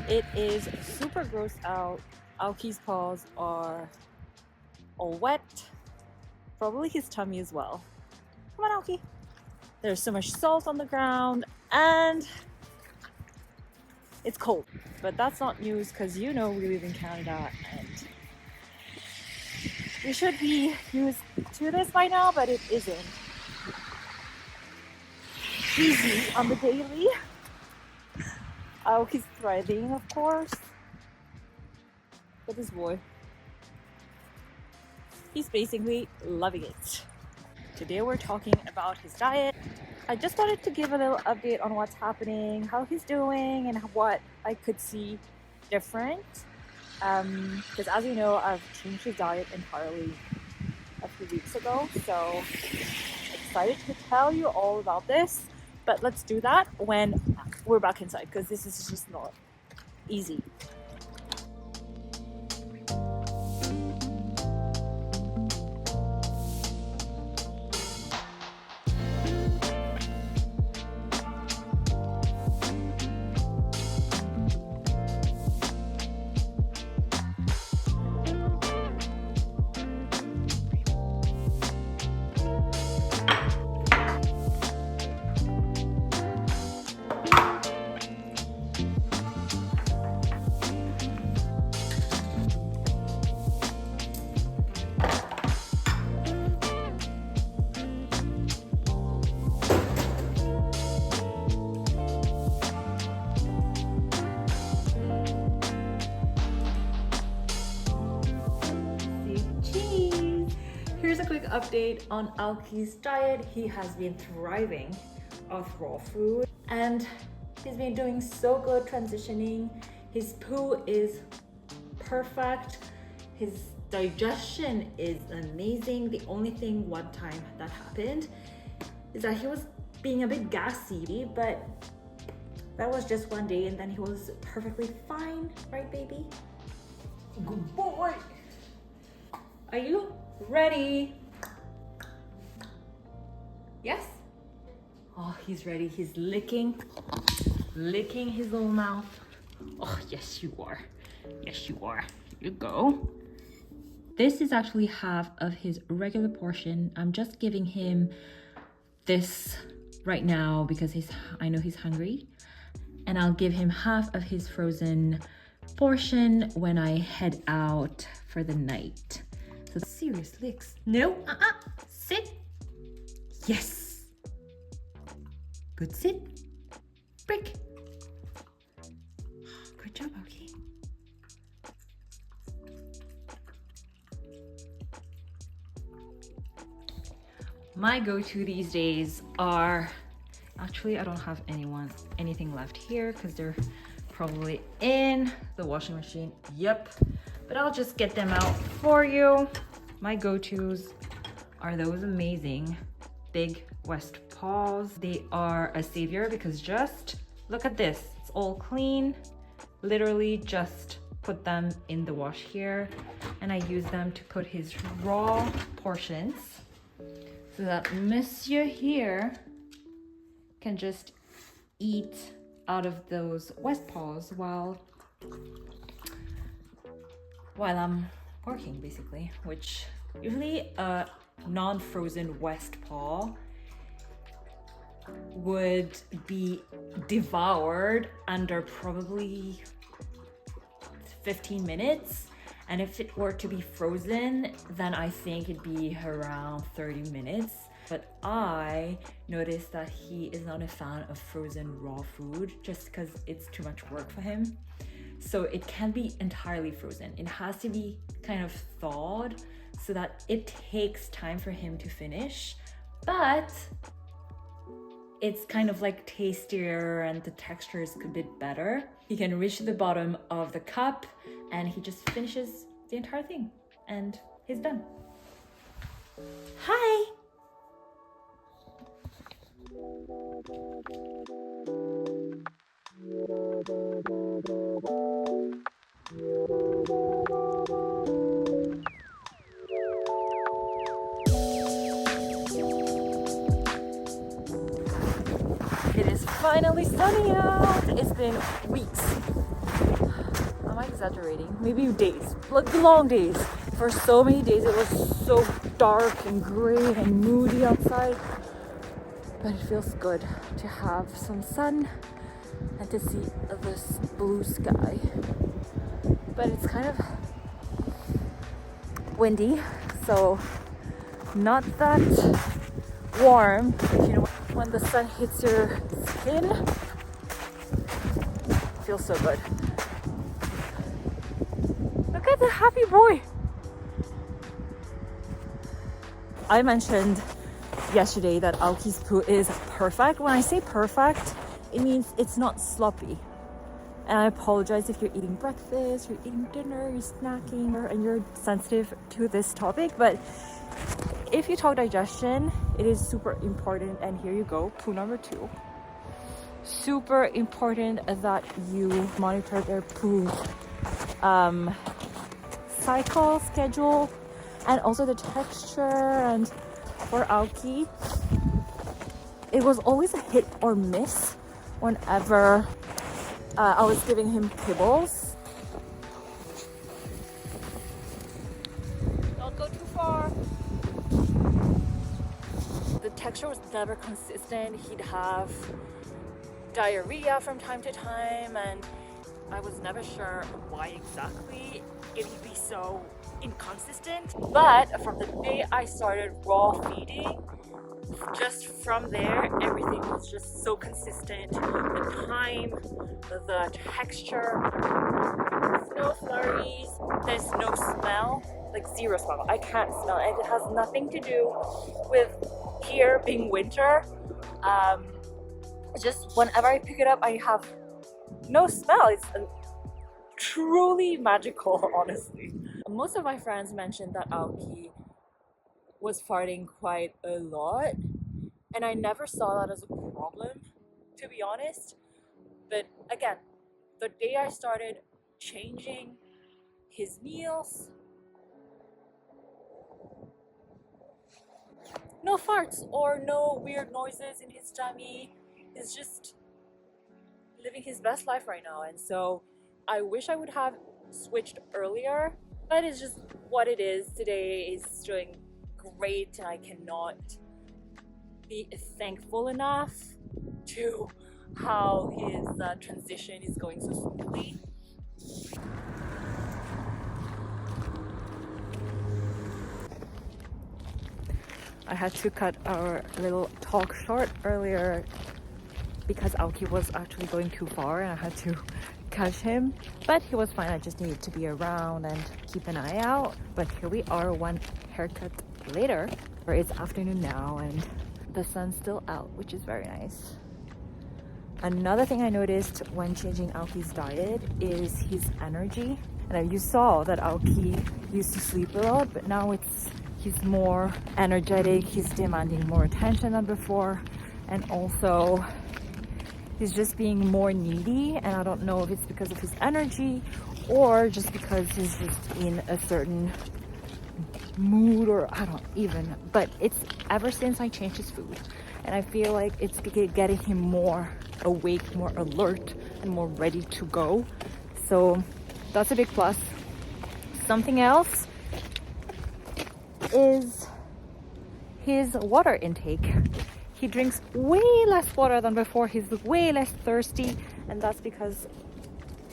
It is super gross out. Aoki's paws are all wet. Probably his tummy as well. Come on, Aoki. There's so much salt on the ground and it's cold. But that's not news because you know we live in Canada and we should be used to this by now, but it isn't easy on the daily. Aoki's thriving, of course. But this boy, he's basically loving it. Today we're talking about his diet. I just wanted to give a little update on what's happening, how he's doing, and what I could see different. Because as you know, I've changed his diet entirely a few weeks ago. So excited to tell you all about this. But let's do that when we're back inside because this is just not easy. Here's a quick update on Aoki's diet. He has been thriving off raw food and he's been doing so good transitioning. His poo is perfect. His digestion is amazing. The only thing one time that happened is that he was being a bit gassy, but that was just one day and then he was perfectly fine, right baby? Good boy. Are you ready? Yes? Oh, he's ready. He's licking his little mouth. Oh, yes you are. Yes you are. Here you go. This is actually half of his regular portion. I'm just giving him this right now because I know he's hungry. And I'll give him half of his frozen portion when I head out for the night. So serious licks. No, sit. Yes. Good sit. Break. Good job, Aoki. My go-to these days are, actually I don't have anything left here because they're probably in the washing machine. Yep. But I'll just get them out for you. My go-tos are those amazing big West paws. They are a savior because just look at this. It's all clean. Literally just put them in the wash here and I use them to put his raw portions so that Monsieur here can just eat out of those West paws while I'm working basically, which usually a non-frozen West paw would be devoured under probably 15 minutes. And if it were to be frozen, then I think it'd be around 30 minutes. But I noticed that he is not a fan of frozen raw food just because it's too much work for him. So it can't be entirely frozen. It has to be kind of thawed so that it takes time for him to finish, but it's kind of like tastier and the texture is a bit better. He can reach the bottom of the cup and he just finishes the entire thing and he's done. Hi! It is finally sunny out. It's been weeks not exaggerating, maybe days, like long days. For so many days it was so dark and gray and moody outside, but it feels good to have some sun and to see this blue sky. But it's kind of windy, so not that warm. You know, when the sun hits your skin, it feels so good. Look at the happy boy. I mentioned yesterday that Aoki's poo is perfect. When I say perfect, it means it's not sloppy. And I apologize if you're eating breakfast, you're eating dinner, you're snacking, and you're sensitive to this topic. But if you talk digestion, it is super important. And here you go, poo number 2. Super important that you monitor their poo cycle, schedule, and also the texture. And for Aoki, it was always a hit or miss whenever I was giving him kibbles. Don't go too far. The texture was never consistent. He'd have diarrhea from time to time, and I was never sure why exactly it would be so inconsistent. But from the day I started raw feeding, just from there, everything was just so consistent. The time, the texture, there's no flurries, there's no smell, like zero smell. I can't smell it. It has nothing to do with here being winter. Just whenever I pick it up, I have no smell. It's truly magical, honestly. Most of my friends mentioned that Aoki was farting quite a lot, and I never saw that as a problem, to be honest. But again, the day I started changing his meals, no farts or no weird noises in his tummy. He's just living his best life right now. And so I wish I would have switched earlier, but it's just what it is. Today is doing great, and I cannot be thankful enough to how his transition is going so smoothly. I had to cut our little talk short earlier because Aoki was actually going too far and I had to catch him, but he was fine. I just needed to be around and keep an eye out. But here we are, one haircut later, where it's afternoon now and the sun's still out, which is very nice. Another thing I noticed when changing Aoki's diet is his energy. And you saw that Aoki used to sleep a lot, but now he's more energetic, he's demanding more attention than before, and also he's just being more needy. And I don't know if it's because of his energy or just because he's just in a certain mood, or I don't even, but it's ever since I changed his food, and I feel like it's getting him more awake, more alert, and more ready to go. So that's a big plus. Something else is his water intake. He drinks way less water than before. He's way less thirsty, and that's because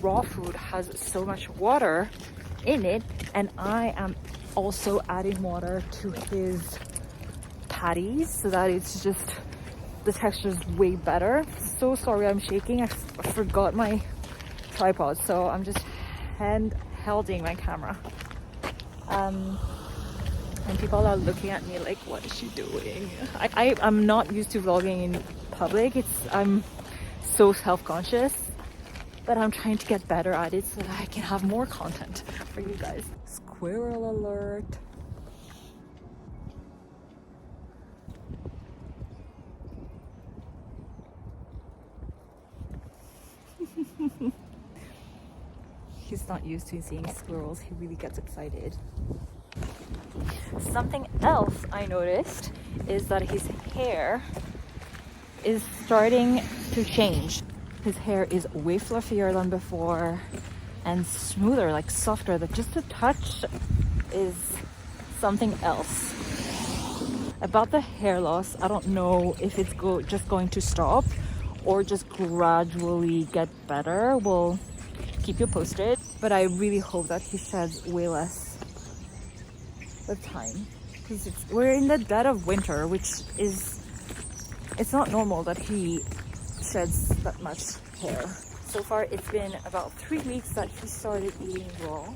raw food has so much water in it. And I am also adding water to his patties so that it's just, the texture is way better. So sorry, I'm shaking. I forgot my tripod, so I'm just hand-holding my camera. And people are looking at me like, what is she doing? I'm not used to vlogging in public. I'm so self-conscious, but I'm trying to get better at it so that I can have more content for you guys. Squirrel alert. He's not used to seeing squirrels. He really gets excited. Something else I noticed is that his hair is starting to change. His hair is way fluffier than before. and smoother, like softer, that just a touch is something else. About the hair loss, I don't know if it's just going to stop or just gradually get better. We'll keep you posted, but I really hope that he sheds way less with time, because we're in the dead of winter, which is, it's not normal that he sheds that much hair. So far it's been about 3 weeks that he started eating raw,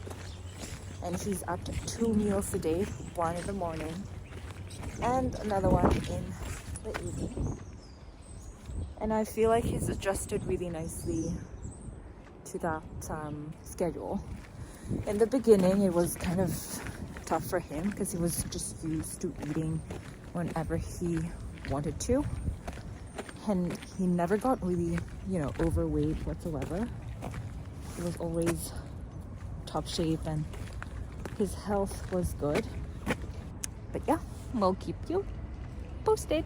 and he's up to 2 meals a day, one in the morning and another one in the evening. And I feel like he's adjusted really nicely to that schedule. In the beginning it was kind of tough for him because he was just used to eating whenever he wanted to, and he never got really, you know, overweight whatsoever. He was always top shape and his health was good. But yeah, we'll keep you posted.